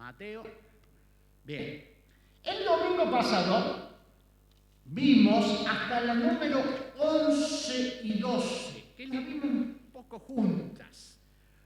Mateo. Bien. El domingo pasado vimos hasta la número 11 y 12, que las vimos un poco juntas.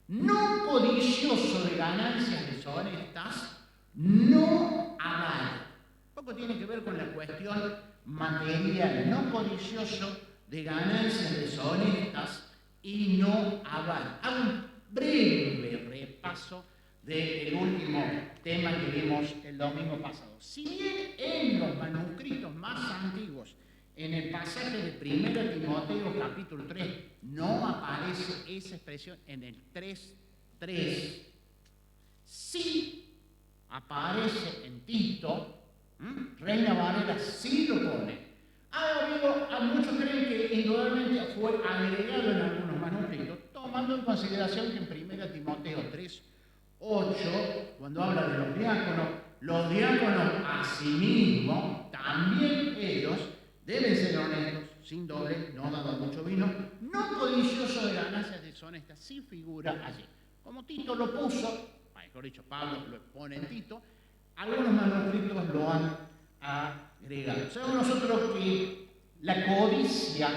No codicioso de ganancias deshonestas, no avaro. Un poco tiene que ver con la cuestión material. No codicioso de ganancias deshonestas y no avaro. Hago un breve repaso del último tema que vimos el domingo pasado. Si bien en los manuscritos más antiguos, en el pasaje de 1 Timoteo capítulo 3, no aparece esa expresión en el 3:3, sí aparece en Tito, Reina Valera sí lo pone. Muchos creen que indudablemente fue agregado en algunos manuscritos, tomando en consideración que en 1 Timoteo 3:8, cuando habla de los diáconos asimismo, también ellos deben ser honestos, sin doble, no dando mucho vino, no codiciosos de ganancias deshonestas, sí figura allí. Como Tito lo puso, mejor dicho, Pablo lo pone en Tito, algunos manuscritos lo han agregado. Sabemos nosotros que la codicia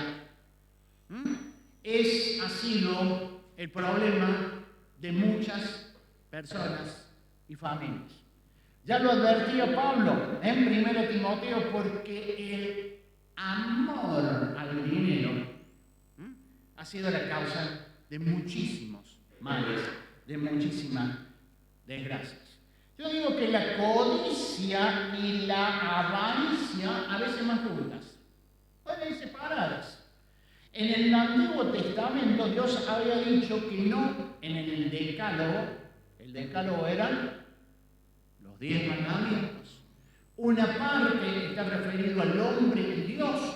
ha sido el problema de muchas personas y familias. Ya lo advertía Pablo en 1 Timoteo, porque el amor al dinero ha sido la causa de muchísimos males, de muchísimas desgracias. Yo digo que la codicia y la avaricia a veces van juntas, pueden ir separadas. En el Antiguo Testamento Dios había dicho que no en el Decálogo eran los 10 mandamientos. Una parte está referido al hombre y Dios,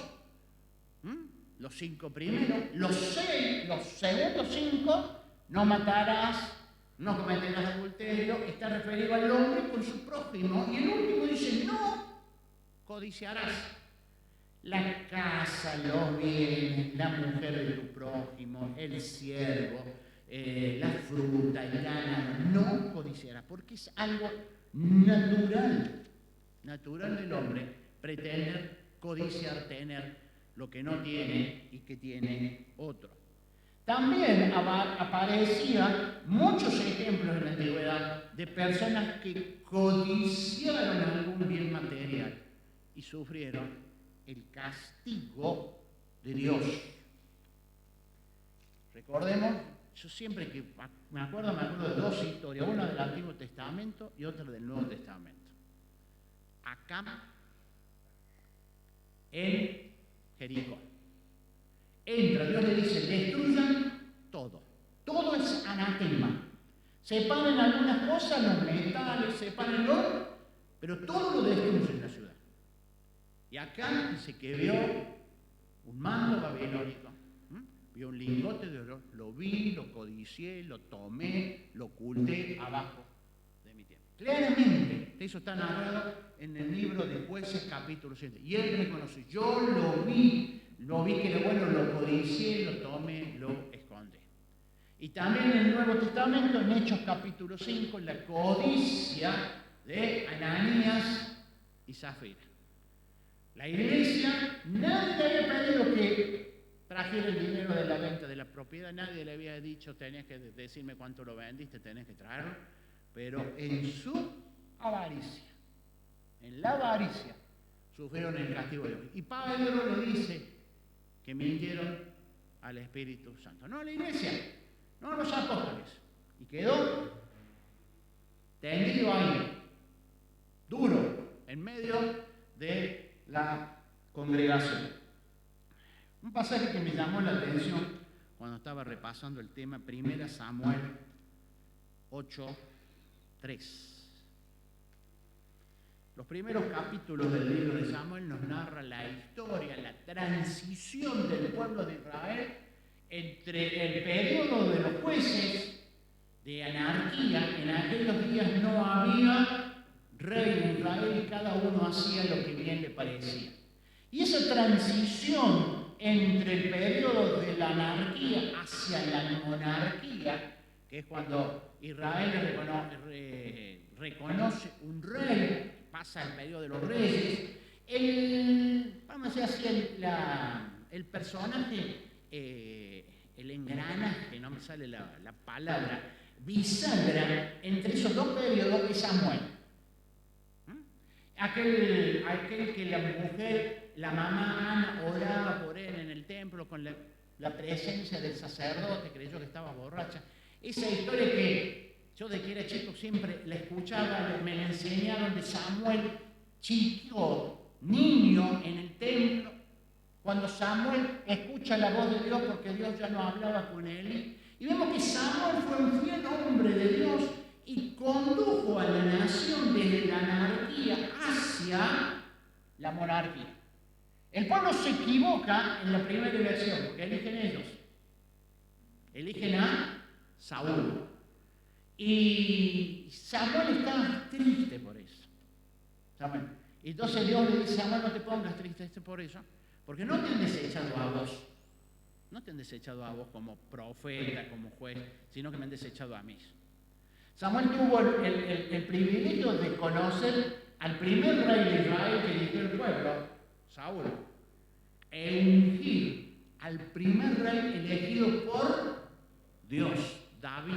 los 5 primeros, los segundos 5, no matarás, no cometerás adulterio, está referido al hombre con su prójimo, y el último dice, no codiciarás la casa, los bienes, la mujer de tu prójimo, el siervo, la fruta, el ganado, no codiciarás, porque es algo natural del hombre, pretender codiciar, tener lo que no tiene y que tiene otro. También aparecían muchos ejemplos en la antigüedad de personas que codiciaron algún bien material y sufrieron el castigo de Dios. Recordemos, yo siempre que me acuerdo de dos historias, una del Antiguo Testamento y otra del Nuevo Testamento. Acá en Jericó. Entra, Dios le dice, destruyan todo. Todo es anatema. Separen algunas cosas, los metales, separen el oro, pero todo lo destruyen en la ciudad. Y acá dice que vio un manto babilónico, vio un lingote de oro, lo vi, lo codicié, lo tomé, lo oculté abajo de mi tiempo. Claramente, eso está narrado en el libro de Jueces capítulo 7. Y él reconoce, yo lo vi que era bueno, lo codicié, lo tomé, lo escondí. Y también en el Nuevo Testamento, en Hechos capítulo 5, la codicia de Ananías y Zafira. La iglesia, nadie le había pedido que trajera el dinero de la venta de la propiedad, nadie le había dicho, tenés que decirme cuánto lo vendiste, tenés que traerlo, pero en su avaricia, en la avaricia, sufrieron el castigo de Dios. Y Pablo le dice que mintieron al Espíritu Santo, no a la iglesia, no a los apóstoles, y quedó tendido ahí, duro, en medio de la congregación. Un pasaje que me llamó la atención cuando estaba repasando el tema, 1 Samuel 8:3. Los primeros capítulos del libro de Samuel nos narra la historia, la transición del pueblo de Israel entre el periodo de los jueces de anarquía. En aquellos días no había rey en Israel y cada uno hacía lo que bien le parecía. Y esa transición entre el periodo de la anarquía hacia la monarquía, que es cuando Israel reconoce un rey, pasa el periodo de los reyes. Vamos a decir así, el personaje, el engranaje, no me sale la palabra, bisagra entre esos dos periodos es Samuel. Aquel que la mujer, la mamá Ana, oraba por él en el templo con la presencia del sacerdote, creyó que estaba borracha. Esa historia que yo de que era chico siempre la escuchaba, me la enseñaron de Samuel, chico, niño en el templo, cuando Samuel escucha la voz de Dios porque Dios ya no hablaba con él. Y vemos que Samuel fue un fiel hombre de Dios y condujo a la nación desde la anarquía hacia la monarquía. El pueblo se equivoca en la primera elección, porque eligen ellos. Eligen a Saúl. Y Samuel está triste por eso. Samuel. Y entonces Dios le dice: Samuel, no te pongas triste por eso, porque no te han desechado a vos. No te han desechado a vos como profeta, como juez, sino que me han desechado a mí. Samuel tuvo el privilegio de conocer al primer rey de Israel que eligió el pueblo, Saúl, e ungir al primer rey elegido por Dios, David.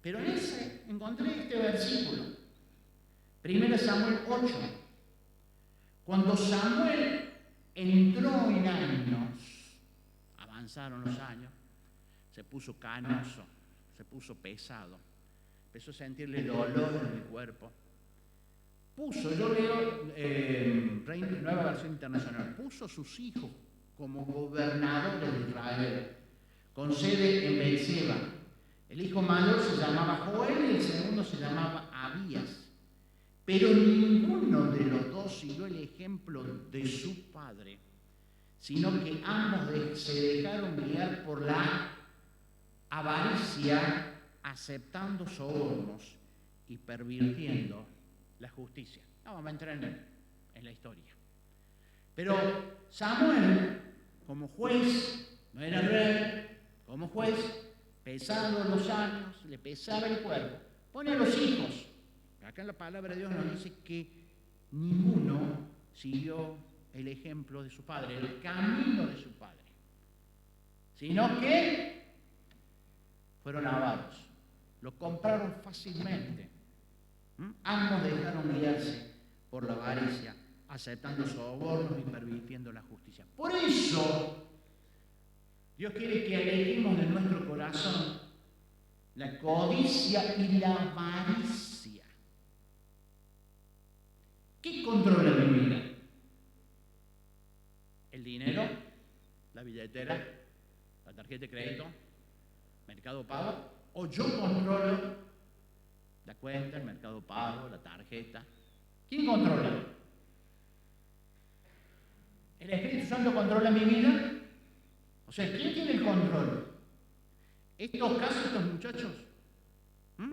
Pero en ese encontré este versículo, 1 Samuel 8. Cuando Samuel entró en años, avanzaron los años, se puso canoso, se puso pesado, empezó a sentirle dolor en el cuerpo. Yo leo Nueva Versión Internacional, puso sus hijos como gobernadores de Israel, con sede en Beerseba. El hijo mayor se llamaba Joel y el segundo se llamaba Abías. Pero ninguno de los dos siguió el ejemplo de su padre, sino que ambos se dejaron guiar por la avaricia, aceptando sobornos y pervirtiendo la justicia. No vamos a entrar en la historia. Pero Samuel, como juez, no era rey, como juez, pesados los años, le pesaba el cuerpo, pone a los hijos. Acá en la palabra de Dios nos dice que ninguno siguió el ejemplo de su padre, el camino de su padre, sino que fueron avaros, lo compraron fácilmente. Ambos dejaron guiarse por la avaricia, aceptando sobornos y pervirtiendo la justicia. Por eso, Dios quiere que alejemos de nuestro corazón la codicia y la avaricia. ¿Qué controla mi vida? El dinero, la billetera, la tarjeta de crédito, Mercado Pago, o yo controlo la cuenta, el Mercado Pago, la tarjeta. ¿Quién controla? ¿El Espíritu Santo controla mi vida? O sea, ¿quién tiene el control? Estos casos, estos muchachos,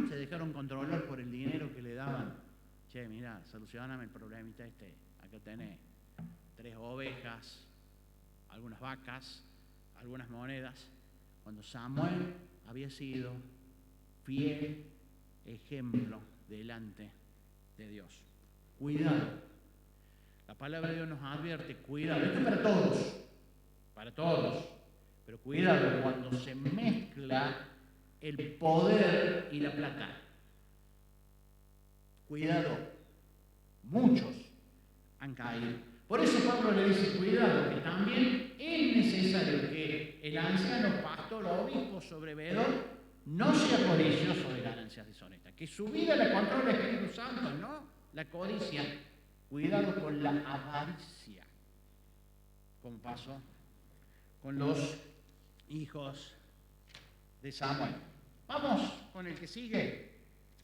se dejaron controlar por el dinero que le daban. Che, mira, solucioname el problemita acá tenés 3 ovejas, algunas vacas, algunas monedas. Cuando Samuel había sido fiel ejemplo delante de Dios. Cuidado. La palabra de Dios nos advierte, cuidado. Esto es para todos. Pero cuidado cuando se mezcla el poder y la plata. Cuidado. Muchos han caído. Por eso Pablo le dice, cuidado, que también es necesario que el anciano, pastor, obispo, sobreveedor, no sea codicioso de ganancias deshonestas, que su vida la controla el Espíritu Santo, no la codicia. Cuidado con la avaricia, como pasó con los hijos de Samuel. Vamos con el que sigue.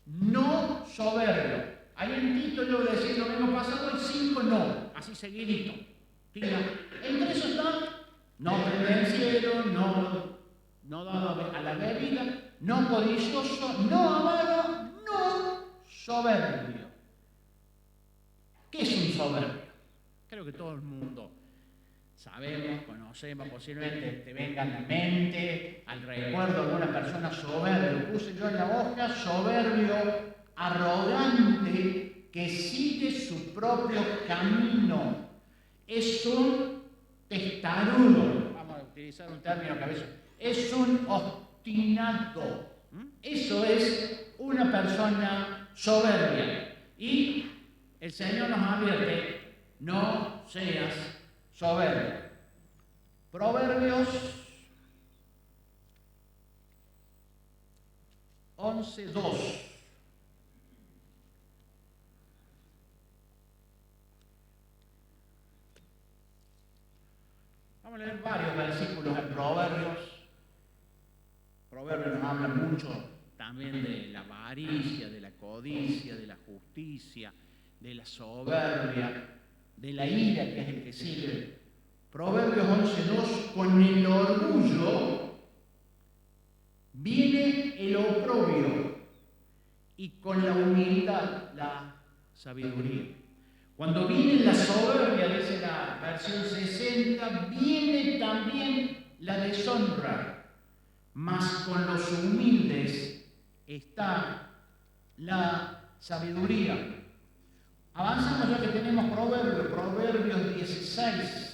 No soberbio. Hay un título de decir lo mismo pasado y 5 no, así seguidito. Entre eso está no pendenciero, no dado a la bebida, no codicioso, no avaro, no soberbio. ¿Qué es un soberbio? Creo que todo el mundo sabemos, conocemos, posiblemente te venga a la mente, al recuerdo de una persona soberbio. Puse yo en la hoja: soberbio, arrogante, que sigue su propio camino. Es un testarudo. Vamos a utilizar un término que a veces es un obstinado. Eso es una persona soberbia. Y el Señor nos advierte: no seas soberbio. Proverbios 11:2. Vamos a leer varios versículos en Proverbios. Proverbios nos habla mucho también de la avaricia, de la codicia, de la justicia, de la soberbia, de la ira, que es el que sigue. Proverbios 11:2: con el orgullo viene el oprobio y con la humildad la sabiduría. Cuando viene la soberbia, dice la versión 60, viene también la deshonra, mas con los humildes está la sabiduría. Avanzamos ya que tenemos Proverbios 16.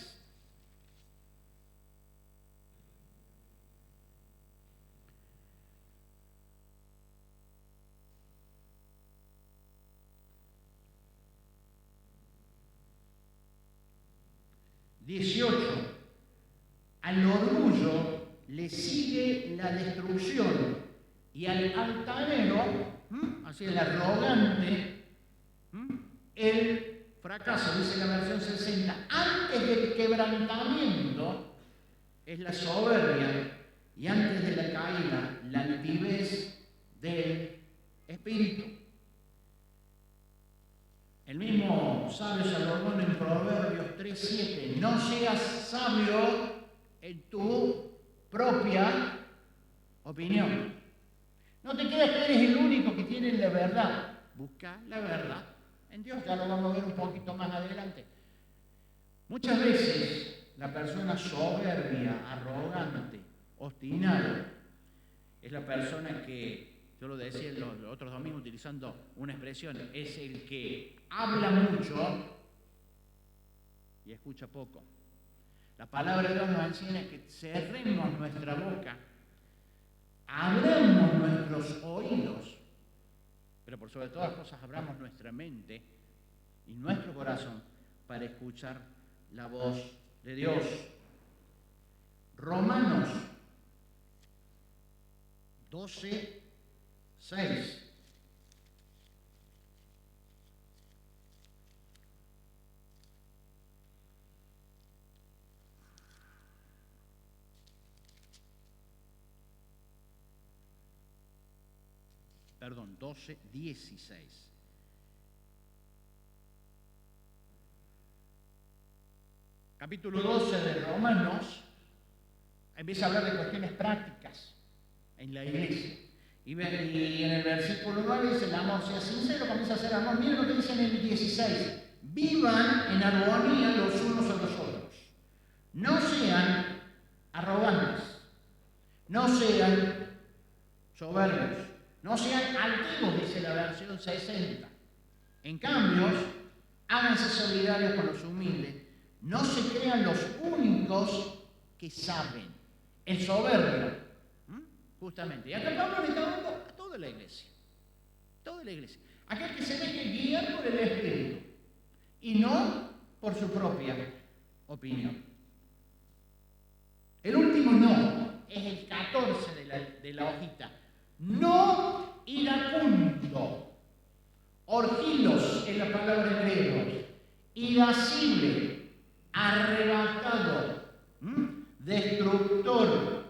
Al orgullo le sigue la destrucción, y al altanero, así el arrogante, el fracaso, dice la versión 60. Antes del quebrantamiento es la soberbia, y antes de la caída la altivez del espíritu. El mismo sabio Salomón en Proverbios 3:7: no seas sabio en tu propia opinión. No te creas que eres el único que tiene la verdad. Busca la verdad en Dios. Ya lo vamos a ver un poquito más adelante. Muchas veces la persona soberbia, arrogante, obstinada, es la persona que, yo lo decía los otros domingos utilizando una expresión, es el que habla mucho y escucha poco. La palabra de Dios nos enseña que cerremos nuestra boca, abramos nuestros oídos, pero por sobre todas las cosas abramos nuestra mente y nuestro corazón para escuchar la voz de Dios. Romanos 12:6. Perdón, 12:16. Capítulo 12 de Romanos empieza a hablar de cuestiones prácticas en la iglesia. Y en el versículo 9 dice: el amor sea sincero, comienza a ser amor. Miren lo que dice en el 16: vivan en armonía los unos a los otros. No sean arrogantes, no sean soberbios, no sean altivos, dice la versión 60. En cambio, háganse solidarios con los humildes. No se crean los únicos que saben. El soberbio, justamente. Y acá Pablo le está hablando a toda la iglesia. Toda la iglesia. Aquel que se deje guiar por el Espíritu y no por su propia opinión. El último no es el 14 de la hojita. No iracundo. Orgilos es la palabra en griego. Irascible, arrebatado, destructor,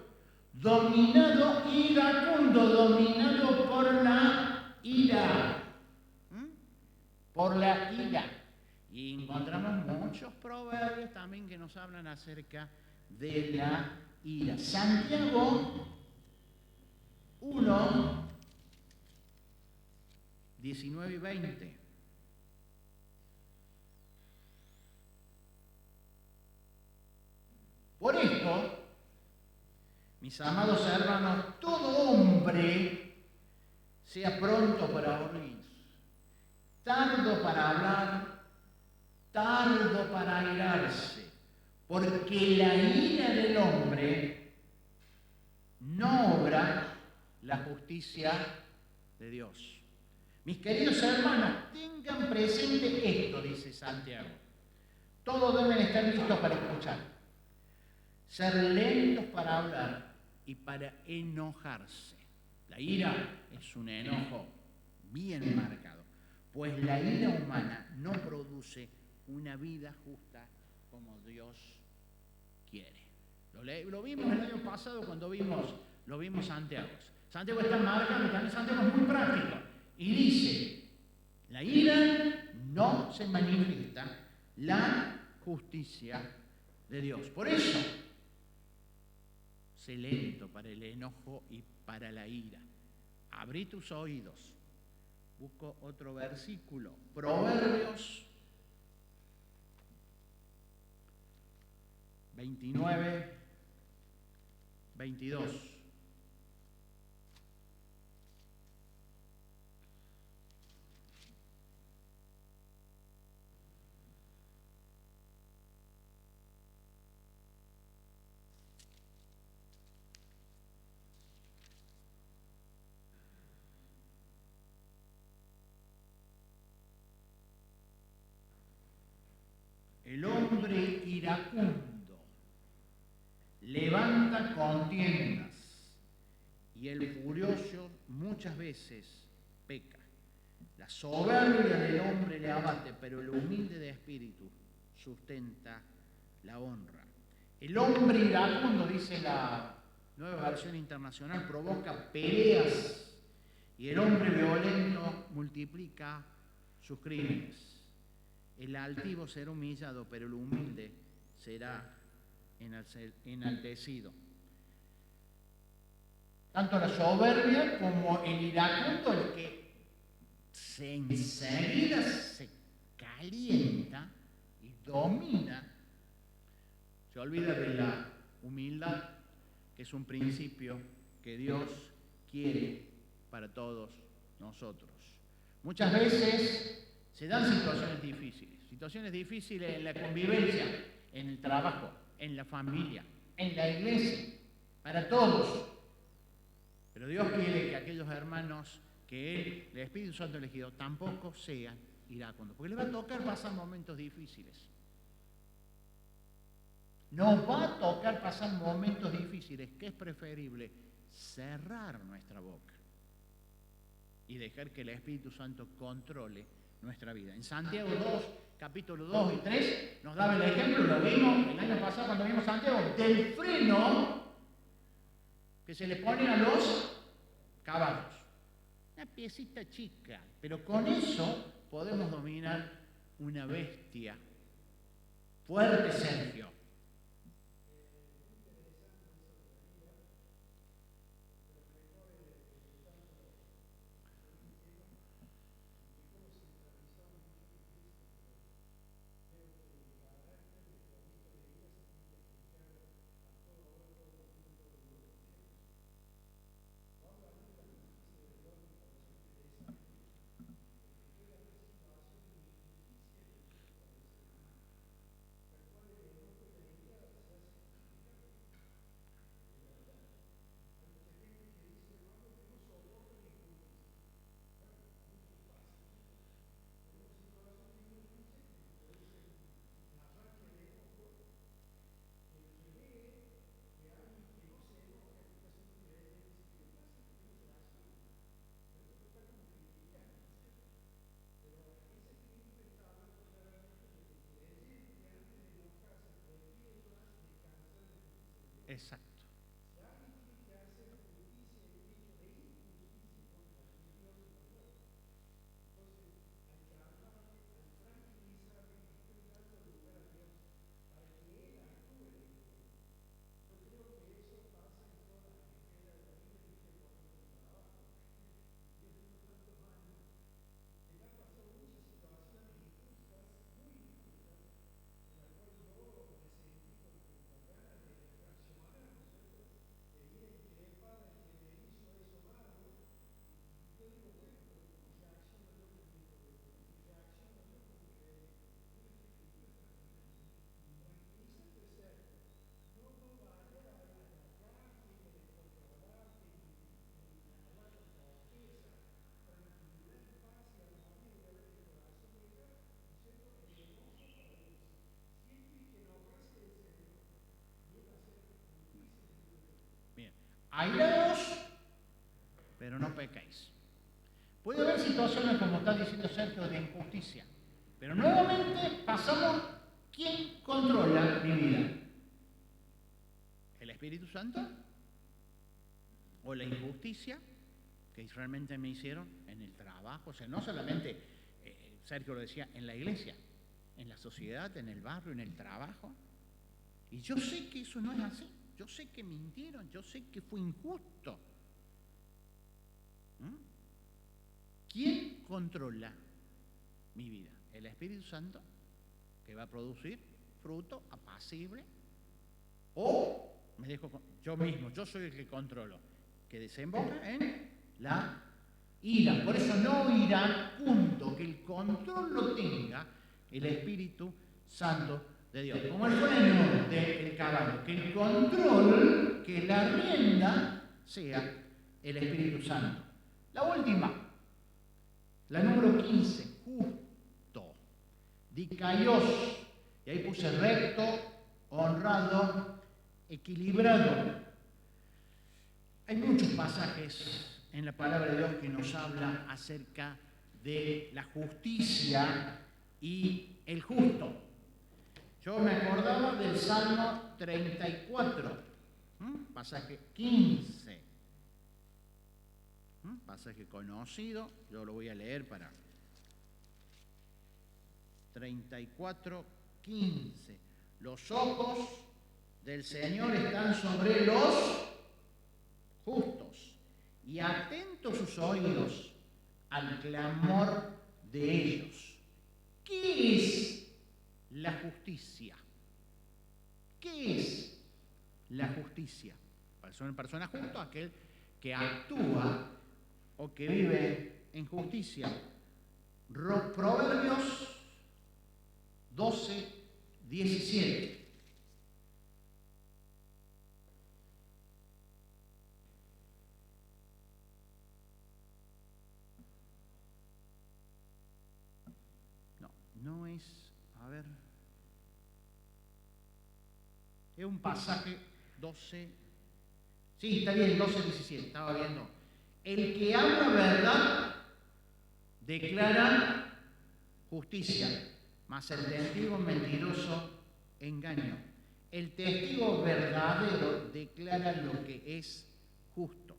dominado, iracundo, dominado por la ira. Por la ira. Y encontramos muchos proverbios también que nos hablan acerca de la ira. Santiago 1, 19 y 20. Mis amados hermanos, todo hombre sea pronto para oír, tardo para hablar, tardo para airarse, porque la ira del hombre no obra la justicia de Dios. Mis queridos hermanos, tengan presente esto, dice Santiago. Todos deben estar listos para escuchar, ser lentos para hablar y para enojarse. La ira es un enojo bien marcado, pues la ira humana no produce una vida justa como Dios quiere. Lo vimos el año pasado cuando lo vimos Santiago. Santiago está marcando, también Santiago es muy práctico y dice, la ira no se manifiesta la justicia de Dios. Por eso, sé lento para el enojo y para la ira. Abrí tus oídos. Busco otro versículo. Proverbios 29, 22. El hombre iracundo levanta contiendas y el furioso muchas veces peca. La soberbia del hombre le abate, pero el humilde de espíritu sustenta la honra. El hombre iracundo, dice la Nueva Versión Internacional, provoca peleas y el hombre violento multiplica sus crímenes. El altivo será humillado, pero el humilde será enaltecido. Tanto la soberbia como el iracundo, el que enseguida se calienta y domina, se olvida de la humildad, que es un principio que Dios quiere para todos nosotros. Muchas veces se dan situaciones difíciles en la convivencia, en el trabajo, en la familia, en la iglesia, para todos. Pero Dios quiere que aquellos hermanos que el Espíritu Santo ha elegido tampoco sean iracundos, porque les va a tocar pasar momentos difíciles. Nos va a tocar pasar momentos difíciles, que es preferible cerrar nuestra boca y dejar que el Espíritu Santo controle nuestra vida. En Santiago 2, capítulo 2 y 3, nos daba el ejemplo, lo vimos el año pasado cuando vimos Santiago, del freno que se le pone a los caballos. Una piecita chica, pero con eso podemos dominar una bestia. Fuerte, Sergio. Exacto. airaos, pero no pequéis. Puede haber situaciones, como está diciendo Sergio, de injusticia, pero nuevamente pasamos, ¿quién controla mi vida? ¿El Espíritu Santo? ¿O la injusticia que realmente me hicieron en el trabajo? O sea, no solamente, Sergio lo decía, en la iglesia, en la sociedad, en el barrio, en el trabajo. Y yo sé que eso no es así. Yo sé que mintieron, yo sé que fue injusto. ¿Quién controla mi vida? ¿El Espíritu Santo, que va a producir fruto apacible? ¿O me dejo yo mismo? Yo soy el que controlo, que desemboca en la ira. Por eso no irá, punto, que el control lo tenga el Espíritu Santo de Dios. Como el freno del caballo, que el control, que la rienda sea el Espíritu Santo. La última, la número 15, justo, dikaios, y ahí puse recto, honrado, equilibrado. Hay muchos pasajes en la palabra de Dios que nos habla acerca de la justicia y el justo. Yo me acordaba del Salmo 34, pasaje 15. Pasaje conocido, yo lo voy a leer para 34, 15. Los ojos del Señor están sobre los justos y atentos sus oídos al clamor de ellos. ¿Qué es la justicia? ¿Qué es la justicia? Persona justo, aquel que actúa o que vive en justicia. Proverbios 12, 17. No es, a ver, es un pasaje 12, sí, está bien, 12, 17, estaba viendo. El que habla verdad declara justicia, mas el testigo mentiroso engaño. El testigo verdadero declara lo que es justo,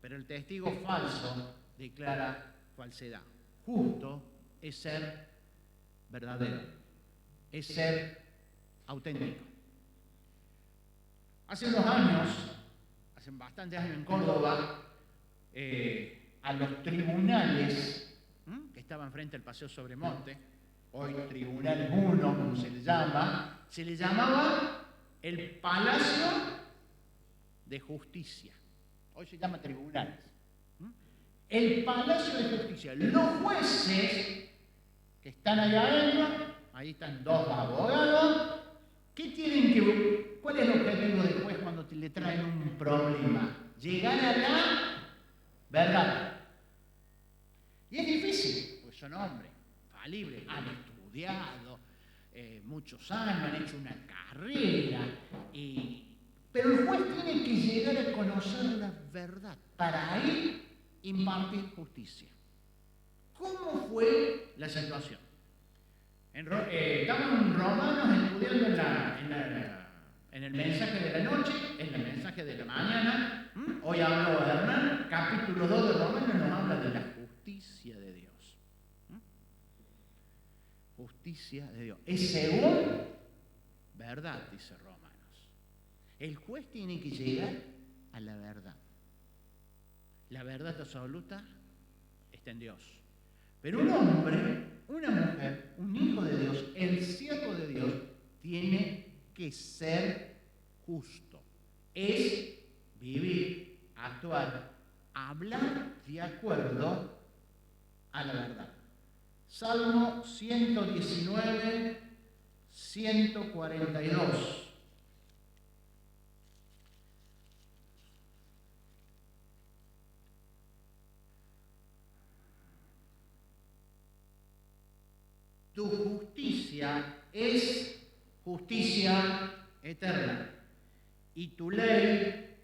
pero el testigo falso declara falsedad. Justo es ser verdadero, es ser auténtico. Hace unos años, hace bastantes años en Córdoba, a los tribunales que estaban frente al Paseo Sobremonte, hoy Tribunal 1, como se le llamaba el Palacio de Justicia. Hoy se llama tribunales. El Palacio de Justicia. Los jueces que están allá adentro, ahí están dos abogados. ¿Qué tienen que, cuál es el objetivo del juez cuando le traen un problema? Llegar a la verdad. Y es difícil, pues son hombres falibles, han estudiado muchos años, han hecho una carrera, pero el juez tiene que llegar a conocer la verdad para ahí impartir justicia. ¿Cómo fue la situación? Estaban en Romanos estudiando en el mensaje de la noche, en el mensaje de la mañana. Hoy habló Hernán, capítulo 2 de Romanos nos habla de la justicia de Dios. Justicia de Dios. Es según verdad, dice Romanos. El juez tiene que llegar a la verdad. La verdad absoluta está en Dios. Pero un hombre, una mujer, un hijo de Dios, el siervo de Dios, tiene que ser justo. Es vivir, actuar, hablar de acuerdo a la verdad. Salmo 119, 142. Tu justicia es justicia eterna, y tu ley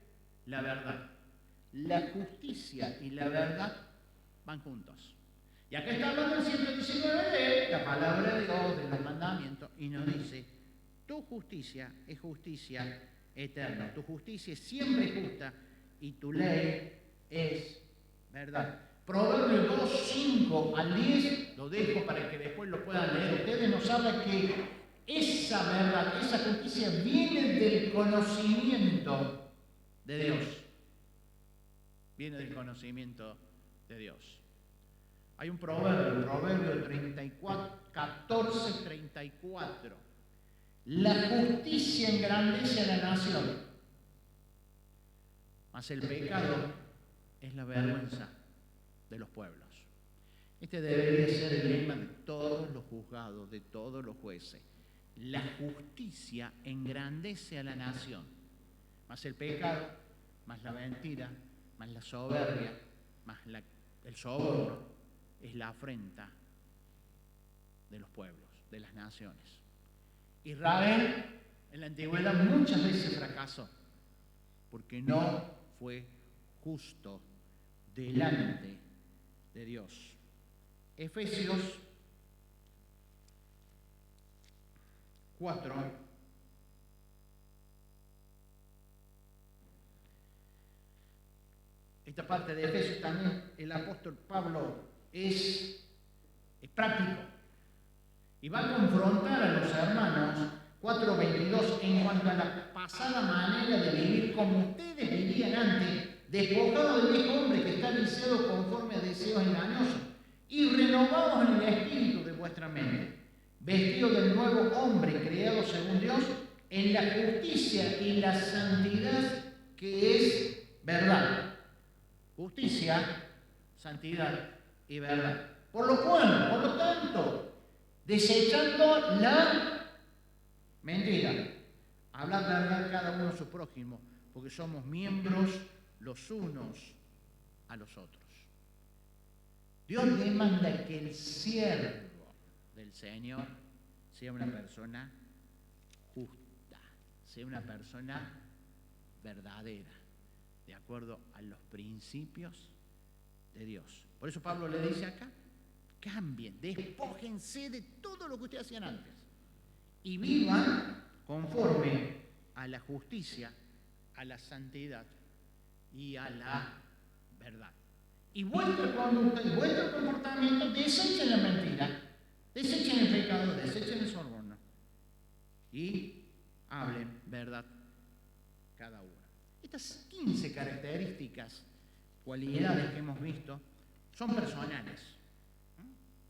la verdad. La justicia y la verdad van juntos. Y acá está hablando el 119 de la palabra de Dios, de los mandamientos, y nos dice, tu justicia es justicia eterna, tu justicia es siempre justa y tu ley es verdad. Proverbios 2, 5 al 10, lo dejo para que después lo puedan leer. Ustedes nos hablan que esa verdad, esa justicia viene del conocimiento de Dios. Viene del conocimiento de Dios. Hay un proverbio 34, 14, 34. La justicia engrandece a la nación, mas el pecado es la vergüenza de los pueblos. Este debería ser el lema de todos los juzgados, de todos los jueces. La justicia engrandece a la nación, mas el pecado, más la mentira, más la soberbia, más el soborno, es la afrenta de los pueblos, de las naciones. Israel en la antigüedad muchas veces fracasó porque no fue justo delante de Dios. Efesios 4. Esta parte de Efesios también el apóstol Pablo es práctico y va a confrontar a los hermanos 4:22 en cuanto a la pasada manera de vivir como ustedes vivían antes, despojados del viejo hombre que está viciado conforme a deseos engañosos y renovados en el espíritu de vuestra mente, vestidos del nuevo hombre creado según Dios en la justicia y la santidad que es verdad. Justicia, santidad y verdad. Por lo tanto, desechando la mentira, hablar verdad cada uno a su prójimo, porque somos miembros los unos a los otros. Dios demanda que el siervo del Señor sea una persona justa, sea una persona verdadera, de acuerdo a los principios de Dios. Por eso Pablo le dice acá, cambien, despójense de todo lo que ustedes hacían antes y vivan conforme a la justicia, a la santidad y a la verdad. Y vuestro conducta y vuestro comportamiento, desechen la mentira, desechen el pecado, desechen el soborno y hablen verdad cada uno. Estas 15 características, cualidades que hemos visto, son personales.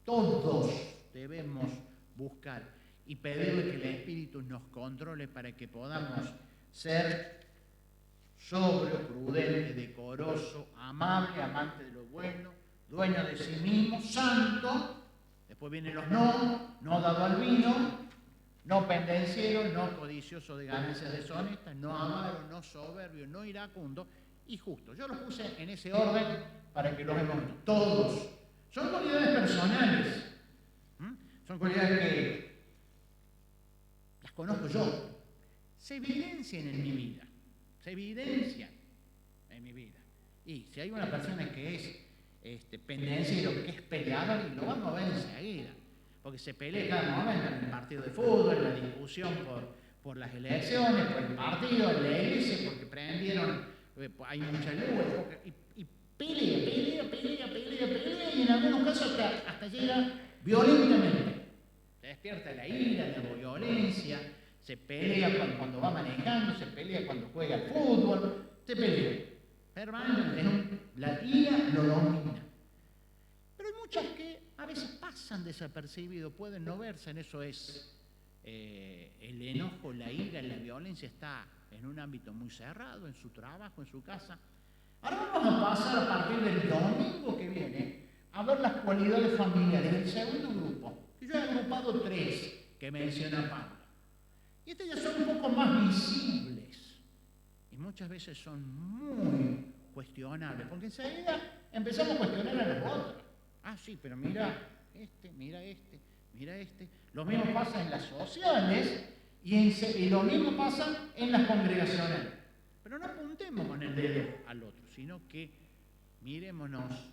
Todos debemos buscar y pedirle que el Espíritu nos controle para que podamos ser sobrio, prudente, decoroso, amable, amante de lo bueno, dueño de sí mismo, santo. Después vienen los no dado al vino, no pendenciero, no codicioso de ganancias deshonestas, no avaro, no soberbio, no iracundo y justo. Yo los puse en ese orden para que los veamos todos. Son cualidades personales. Son cualidades que las conozco yo. Se evidencian en mi vida. Se evidencian en mi vida. Y si hay una persona que es pendenciero, que es peleador, y lo vamos a ver enseguida. Porque se pelea cada momento en el partido de fútbol, en la discusión por las elecciones, por el partido, en la iglesia, porque prendieron, hay mucha luz, y pelea, y en algunos casos hasta llega violentamente. Se despierta la ira, la violencia, se pelea cuando va manejando, se pelea cuando juega al fútbol, se pelea. Permanentemente, la ira lo domina. Pero hay muchas que a veces pasan desapercibidos, pueden no verse, en eso es el enojo, la ira, la violencia está en un ámbito muy cerrado, en su trabajo, en su casa. Ahora vamos a pasar a partir del domingo que viene a ver las cualidades familiares del segundo grupo. Yo he agrupado 3 que menciona Pablo. Y estas ya son un poco más visibles y muchas veces son muy cuestionables, porque enseguida empezamos a cuestionar a los otros. Ah, sí, pero mira este. Lo mismo pasa en las sociales y lo mismo pasa en las congregacionales. Pero no apuntemos con el dedo al otro, sino que mirémonos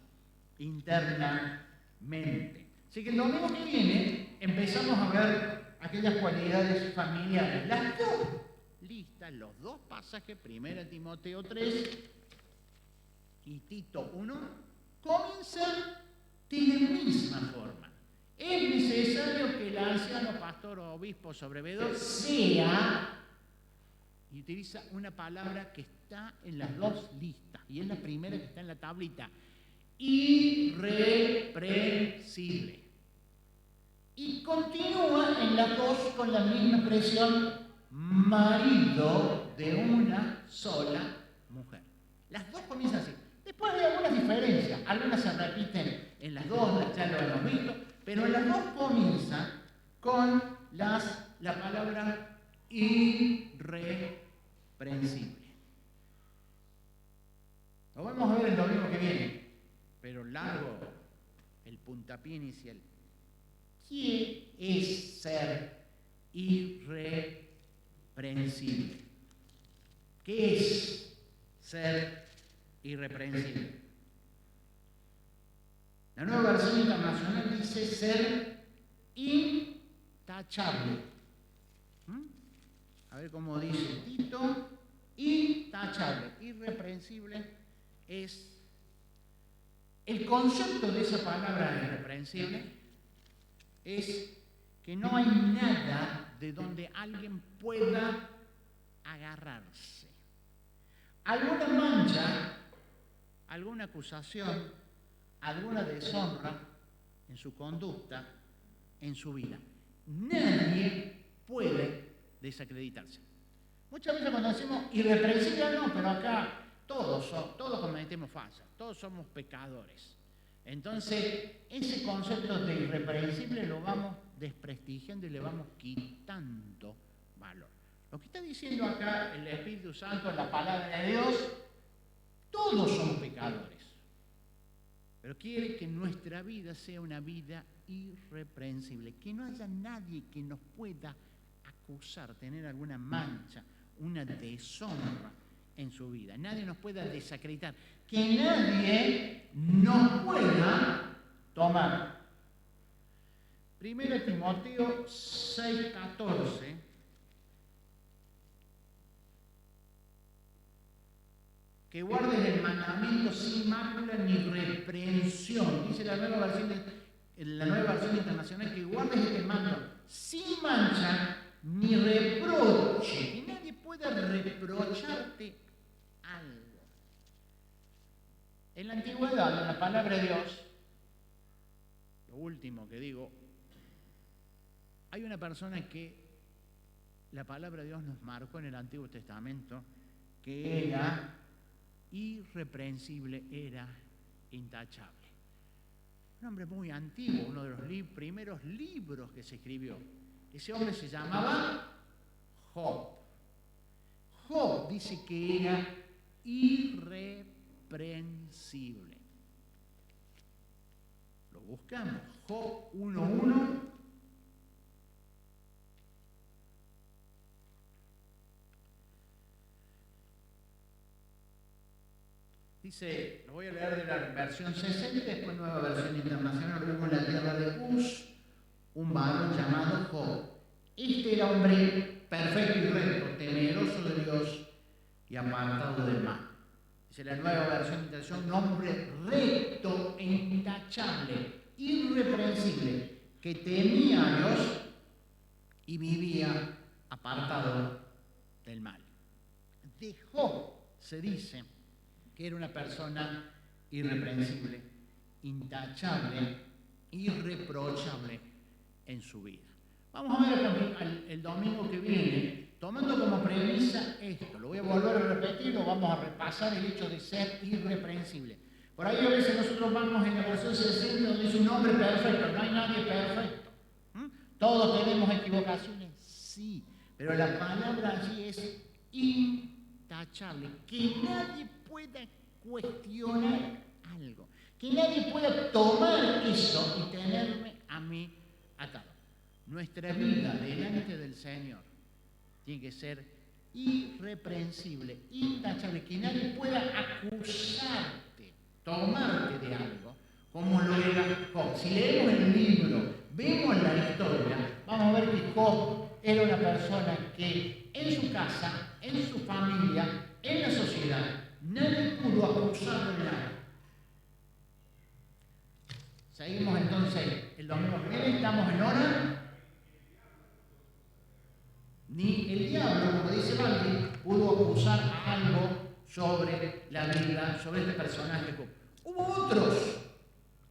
internamente. Así que el domingo que viene empezamos a ver aquellas cualidades familiares. Las dos listas, los dos pasajes, 1 Timoteo 3 y Tito 1, comienzan de la misma forma. Es necesario que el anciano, pastor o obispo sobreveedor sea, y utiliza una palabra que está en las dos listas, y es la primera que está en la tablita, irreprensible. Y continúa en las dos con la misma expresión, marido de una sola mujer. Las dos comienzan así. Después hay algunas diferencias, algunas se repiten en las dos, ya lo hemos visto, pero en las dos comienzan con la palabra irreprensible. Lo vamos a ver el domingo que viene, pero largo el puntapié inicial. ¿Qué es ser irreprensible? ¿Qué es ser irreprensible? La Nueva Versión Internacional dice ser intachable. A ver cómo dice Tito. Intachable, irreprensible es el concepto de esa palabra irreprensible. Es que no hay nada de donde alguien pueda agarrarse. Alguna mancha, alguna acusación, alguna deshonra en su conducta, en su vida. Nadie puede desacreditarse. Muchas veces cuando decimos irreprensible, no, pero acá todos cometemos fallas, todos somos pecadores. Entonces, ese concepto de irreprensible lo vamos desprestigiando y le vamos quitando valor. Lo que está diciendo acá el Espíritu Santo, la palabra de Dios, todos somos pecadores. Pero quiere que nuestra vida sea una vida irreprensible, que no haya nadie que nos pueda acusar, tener alguna mancha, una deshonra en su vida. Nadie nos pueda desacreditar, que nadie nos pueda tomar. 1 Timoteo 6:14 que guardes el mandamiento sin mácula ni reprensión. Dice la nueva versión internacional que guardes este mando sin mancha ni reproche. Que nadie pueda reprocharte algo. En la antigüedad, en la palabra de Dios, lo último que digo, hay una persona que la palabra de Dios nos marcó en el Antiguo Testamento, que era irreprensible, era intachable. Un hombre muy antiguo, uno de los primeros libros que se escribió. Ese hombre se llamaba Job. Job dice que era irreprensible. Lo buscamos, Job 1:1. Dice, lo voy a leer de la versión 60, después nueva versión internacional. Luego en la tierra de Uz, un varón llamado Job. Este era hombre perfecto y recto, temeroso de Dios y apartado del mal. Dice la nueva versión internacional, un hombre recto e intachable, irreprensible, que temía a Dios y vivía apartado del mal. De Job se dice que era una persona irreprensible, intachable, irreprochable en su vida. Vamos a ver el domingo que viene, tomando como premisa esto, lo voy a volver a repetir, lo vamos a repasar, el hecho de ser irreprensible. Por ahí a veces nosotros vamos en la versión 60 donde dice un hombre perfecto, no hay nadie perfecto. ¿Todos tenemos equivocaciones? Sí, pero la palabra allí es intachable, que nadie pueda cuestionar algo, que nadie pueda tomar eso y tenerme a mí atado. Nuestra vida delante del Señor tiene que ser irreprensible, intachable, que nadie pueda acusarte, tomarte de algo, como lo era Job. Si leemos el libro, vemos la historia, vamos a ver que Job era una persona que en su casa, en su familia, en la sociedad, nadie pudo acusarlo de nada. Seguimos entonces el domingo que viene, estamos en hora. Ni el diablo, como dice Baldi, pudo acusar algo sobre la vida, sobre este personaje. Hubo otros.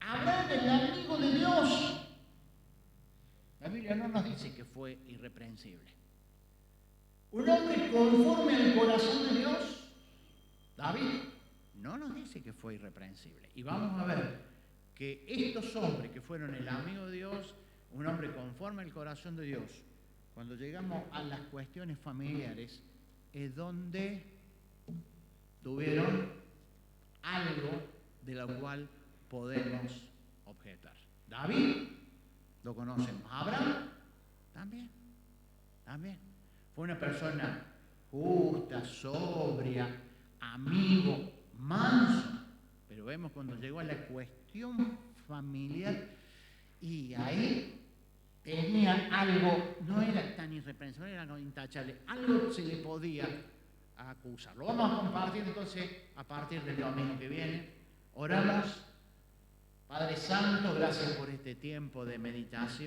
Abraham, el amigo de Dios. La Biblia no nos dice que fue irreprensible. Un hombre conforme al corazón de Dios, David, no nos dice que fue irreprensible. Y vamos a ver que estos hombres que fueron el amigo de Dios, un hombre conforme al corazón de Dios, cuando llegamos a las cuestiones familiares, es donde tuvieron algo de lo cual podemos objetar. David, lo conocemos. Abraham, también. Fue una persona justa, sobria, amigo, manso. Pero vemos cuando llegó a la cuestión familiar y ahí tenía algo, no era tan irreprensible, era algo intachable, algo se le podía acusar. Lo vamos a compartir entonces a partir del domingo que viene. Oramos. Padre Santo, gracias por este tiempo de meditación.